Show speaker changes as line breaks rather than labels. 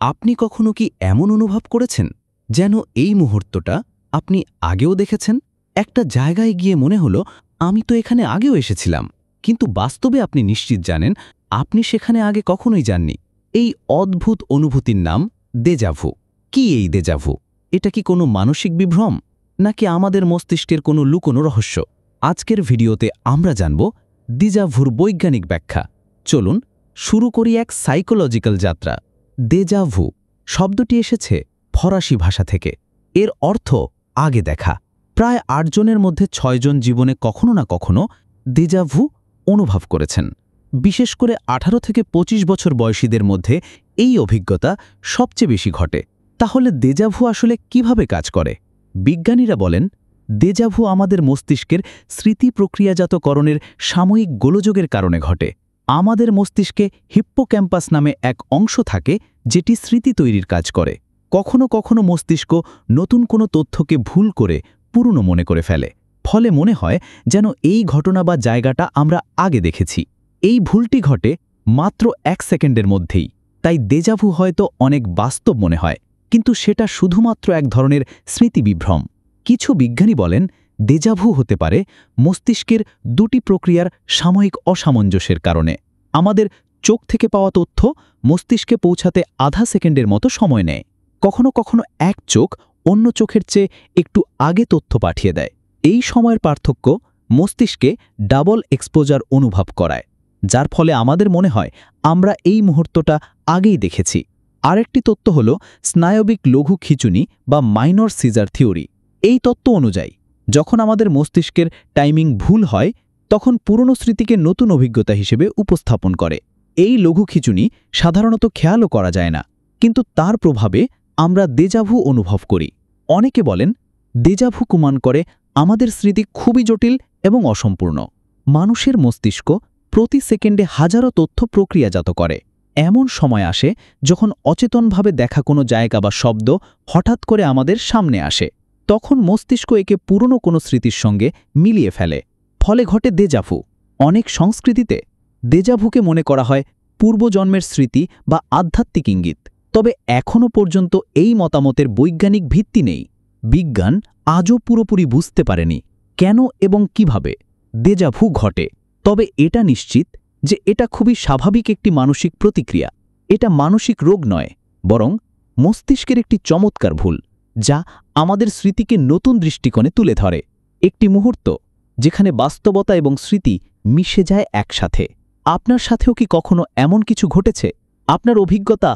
আপনি কখনো কি এমন অনুভব করেছেন যেন এই মুহূর্তটা আপনি আগেও দেখেছেন? একটা জায়গায় গিয়ে মনে হলো আমি তো এখানে আগেও এসেছিলাম, কিন্তু বাস্তবে আপনি নিশ্চিত জানেন আপনি সেখানে আগে কখনোই যাননি। এই অদ্ভুত অনুভূতির নাম দেজাভু। কি এই দেজাভু? এটা কি কোনো মানসিক বিভ্রম, নাকি আমাদের মস্তিষ্কের কোনো লুকোনো রহস্য? আজকের ভিডিওতে আমরা জানব দেজাভুর বৈজ্ঞানিক ব্যাখ্যা। চলুন শুরু করি এক সাইকোলজিক্যাল যাত্রা। দেজাভু শব্দটি এসেছে ফরাসি ভাষা থেকে। এর অর্থ আগে দেখা। প্রায় ৮ জনের মধ্যে ৬ জন জীবনে কখনো না কখনো দেজাভু অনুভব করেছেন। বিশেষ করে ১৮ থেকে ২৫ বছর বয়সীদের মধ্যে এই অভিজ্ঞতা সবচেয়ে বেশি ঘটে। তাহলে দেজাভু আসলে কিভাবে কাজ করে? বিজ্ঞানীরা বলেন, দেজাভু আমাদের মস্তিষ্কের স্মৃতি প্রক্রিয়াজাতকরণের সাময়িক গোলযোগের কারণে ঘটে। আমাদের মস্তিষ্কে হিপ্পোক্যাম্পাস নামে এক অংশ থাকে যেটি স্মৃতি তৈরির কাজ করে। কখনো কখনো মস্তিষ্ক নতুন কোনো তথ্যকে ভুল করে পুরনো মনে করে ফেলে। ফলে মনে হয় যেন এই ঘটনা বা জায়গাটা আমরা আগে দেখেছি। এই ভুলটি ঘটে মাত্র ১ সেকেন্ডের মধ্যেই। তাই দেজাভু হয়তো অনেক বাস্তব মনে হয়, কিন্তু সেটা শুধুমাত্র এক ধরনের স্মৃতিবিভ্রম। কিছু বিজ্ঞানী বলেন, দেজাভু হতে পারে মস্তিষ্কের দুটি প্রক্রিয়ার সাময়িক অসামঞ্জস্যের কারণে। আমাদের চোখ থেকে পাওয়া তথ্য মস্তিষ্কে পৌঁছাতে আধা সেকেন্ডের মতো সময় নেয়। কখনো কখনো এক চোখ অন্য চোখের চেয়ে একটু আগে তথ্য পাঠিয়ে দেয়। এই সময়ের পার্থক্য মস্তিষ্কে ডাবল এক্সপোজার অনুভব করায়, যার ফলে আমাদের মনে হয় আমরা এই মুহূর্তটা আগেই দেখেছি। আরেকটি তত্ত্ব হল স্নায়বিক লঘু খিঁচুনি বা মাইনর সিজার থিওরি। এই তত্ত্ব অনুযায়ী যখন আমাদের মস্তিষ্কের টাইমিং ভুল হয়, তখন পুরনো স্মৃতিকে নতুন অভিজ্ঞতা হিসেবে উপস্থাপন করে। এই লঘু খিঁচুনি সাধারণত খেয়ালও করা যায় না, কিন্তু তার প্রভাবে আমরা দেজাভু অনুভব করি। অনেকে বলেন, দেজাভু প্রমাণ করে আমাদের স্মৃতি খুবই জটিল এবং অসম্পূর্ণ। মানুষের মস্তিষ্ক প্রতি সেকেন্ডে হাজারো তথ্য প্রক্রিয়াজাত করে। এমন সময় আসে যখন অচেতনভাবে দেখা কোনো জায়গা বা শব্দ হঠাৎ করে আমাদের সামনে আসে। তখন মস্তিষ্ক একে পুরনো কোনো স্মৃতির সঙ্গে মিলিয়ে ফেলে। ফলে ঘটে দেজাভু। অনেক সংস্কৃতিতে দেজাভুকে মনে করা হয় পূর্বজন্মের স্মৃতি বা আধ্যাত্মিক ইঙ্গিত। তবে এখনও পর্যন্ত এই মতামতের বৈজ্ঞানিক ভিত্তি নেই। বিজ্ঞান আজও পুরোপুরি বুঝতে পারেনি কেন এবং কিভাবে দেজাভু ঘটে। তবে এটা নিশ্চিত যে এটা খুবই স্বাভাবিক একটি মানসিক প্রতিক্রিয়া। এটা মানসিক রোগ নয়, বরং মস্তিষ্কের একটি চমৎকার ভুল, যা আমাদের স্মৃতিকে নতুন দৃষ্টিকোণে তুলে ধরে। একটি মুহূর্ত যেখানে বাস্তবতা এবং স্মৃতি মিশে যায় একসাথে। আপনার সাথেও কি কখনো এমন কিছু ঘটেছে? আপনার অভিজ্ঞতা